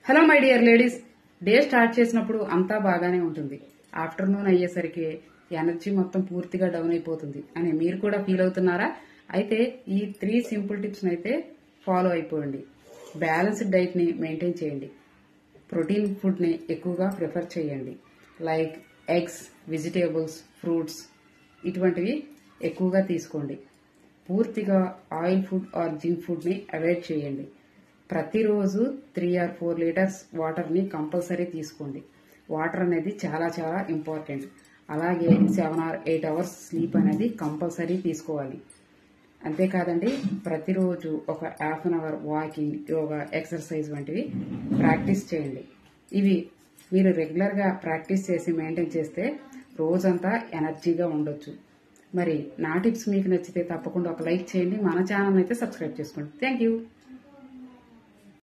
Hello my dear ladies, day start చేసినప్పుడు అంతా బాగానే ఉంటుంది. ఆఫ్టర్నూన్ అయ్యేసరికి ఎనర్జీ మొత్తం పూర్తిగా డౌన్ అయిపోతుంది అని మీరు కూడా ఫీల్ అవుతున్నారా? అయితే ఈ 3 సింపుల్ టిప్స్ అయితే ఫాలో అయిపోండి. బ్యాలెన్స్డ్ డైట్ ని మెయింటైన్ చేయండి. ప్రోటీన్ ఫుడ్ ని ఎక్కువగా ప్రిఫర్ చేయండి. లైక్ ఎగ్స్, వెజిటేబుల్స్, ఫ్రూట్స్ ఇటువంటివి ఎక్కువగా తీసుకోండి. పూర్తిగా oil food or junk food ని అవాయిడ్ చేయండి. ప్రతిరోజు 3 or 4 లీటర్స్ వాటర్ ని కంపల్సరీ తీసుకోండి. వాటర్ అనేది చాలా చాలా ఇంపార్టెంట్. అలాగే 7 or 8 అవర్స్ స్లీప్ అనేది కంపల్సరీ తీసుకోవాలి. అంతేకాదండి, ప్రతిరోజు ఒక half an hour walking, yoga, exercise వంటివి ప్రాక్టీస్ చేయండి. ఇవి మీరు రెగ్యులర్ గా ప్రాక్టీస్ చేసి మెయింటైన్ చేస్తే రోజంతా ఎనర్జీగా ఉండొచ్చు. మరి నా టిప్స్ మీకు నచ్చితే తప్పకుండా ఒక లైక్ చేయండి. మన ఛానల్ అయితే సబ్స్క్రైబ్ చేసుకోండి. Thank you.